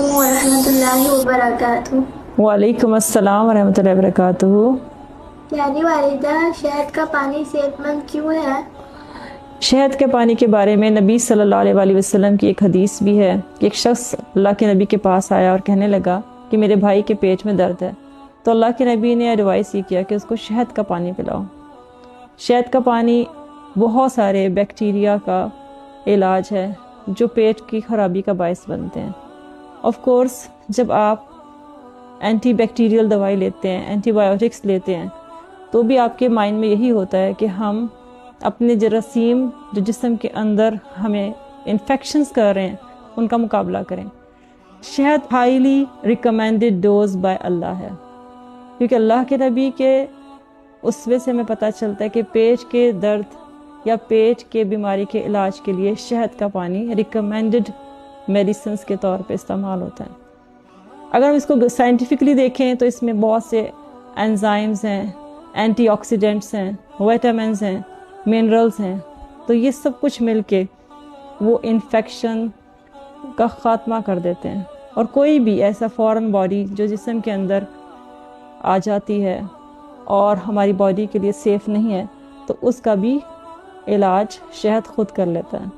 علیکم ورحمۃ اللہ وبرکاتہ۔ وعلیکم السلام ورحمۃ اللہ وبرکاتہ۔ پیاری والدہ، شہد کا پانی صحت مند کیوں ہے؟ شہد کے پانی کے بارے میں نبی صلی اللہ علیہ وآلہ وسلم کی ایک حدیث بھی ہے کہ ایک شخص اللہ کے نبی کے پاس آیا اور کہنے لگا کہ میرے بھائی کے پیٹ میں درد ہے، تو اللہ کے نبی نے ایڈوائس یہ کیا کہ اس کو شہد کا پانی پلاؤ۔ شہد کا پانی بہت سارے بیکٹیریا کا علاج ہے جو پیٹ کی خرابی کا باعث بنتے ہیں۔ آف کورس جب آپ اینٹی بیکٹیریل دوائی لیتے ہیں، اینٹی بائیوٹکس لیتے ہیں، تو بھی آپ کے مائنڈ میں یہی ہوتا ہے کہ ہم اپنے جراثیم جو جسم کے اندر ہمیں انفیکشنز کر رہے ہیں ان کا مقابلہ کریں۔ شہد ہائیلی ریکمینڈڈ ڈوز بائی اللہ ہے، کیونکہ اللہ کے نبی کے اسوے سے ہمیں پتہ چلتا ہے کہ پیٹ کے درد یا پیٹ کے بیماری کے علاج کے لیے شہد کا پانی ریکمینڈڈ میڈیسنز کے طور پہ استعمال ہوتا ہے۔ اگر ہم اس کو سائنٹیفکلی دیکھیں تو اس میں بہت سے انزائمز ہیں، اینٹی آکسیڈنٹس ہیں، وائٹامنز ہیں، منرلز ہیں، تو یہ سب کچھ مل کے وہ انفیکشن کا خاتمہ کر دیتے ہیں، اور کوئی بھی ایسا فورن باڈی جو جسم کے اندر آ جاتی ہے اور ہماری باڈی کے لیے سیف نہیں ہے تو اس کا بھی علاج شہد خود کر لیتا ہے۔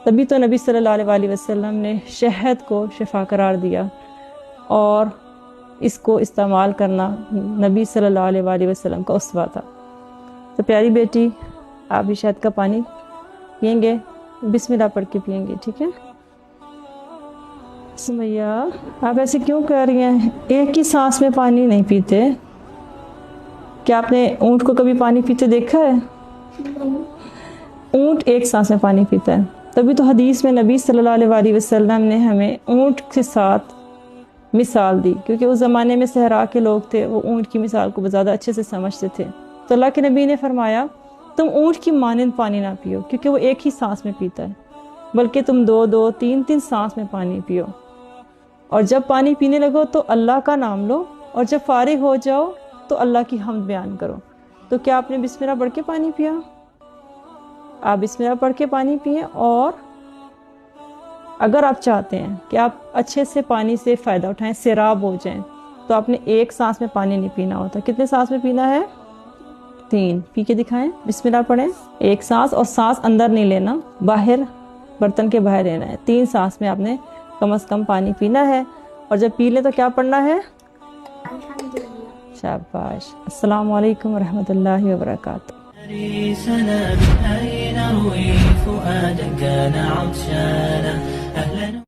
تبھی تو نبی صلی اللہ علیہ وآلہ وسلم نے شہد کو شفا قرار دیا، اور اس کو استعمال کرنا نبی صلی اللہ علیہ وآلہ وسلم کا اسوہ تھا۔ تو پیاری بیٹی، آپ بھی شہد کا پانی پئیں گے، بسم اللہ پڑھ کے پئیں گے، ٹھیک ہے؟ سمیہ، آپ ایسے کیوں کر رہی ہیں؟ ایک ہی سانس میں پانی نہیں پیتے؟ کیا آپ نے اونٹ کو کبھی پانی پیتے دیکھا ہے؟ اونٹ ایک سانس میں پانی پیتا ہے، تبھی تو حدیث میں نبی صلی اللہ علیہ وآلہ وسلم نے ہمیں اونٹ کے ساتھ مثال دی، کیونکہ اس زمانے میں صحرا کے لوگ تھے، وہ اونٹ کی مثال کو زیادہ اچھے سے سمجھتے تھے۔ تو اللہ کے نبی نے فرمایا تم اونٹ کی مانند پانی نہ پیو، کیونکہ وہ ایک ہی سانس میں پیتا ہے، بلکہ تم دو دو تین تین سانس میں پانی پیو، اور جب پانی پینے لگو تو اللہ کا نام لو، اور جب فارغ ہو جاؤ تو اللہ کی حمد بیان کرو۔ تو کیا آپ نے بسم اللہ پڑھ کے پانی پیا؟ آپ بسم اللہ پڑھ کے پانی پئیں، اور اگر آپ چاہتے ہیں کہ آپ اچھے سے پانی سے فائدہ اٹھائیں، سیراب ہو جائیں، تو آپ نے ایک سانس میں پانی نہیں پینا ہوتا۔ کتنے سانس میں پینا ہے؟ 3۔ پی کے دکھائیں، بسم اللہ پڑھیں، ایک سانس، اور سانس اندر نہیں لینا، باہر برتن کے باہر لینا ہے۔ 3 سانس میں آپ نے کم از کم پانی پینا ہے، اور جب پی لیں تو کیا پڑھنا ہے؟ شاباش۔ السلام علیکم ورحمۃ اللہ وبرکاتہ۔ حريصنا بأن نروي فؤادا كان عطشانا أهلا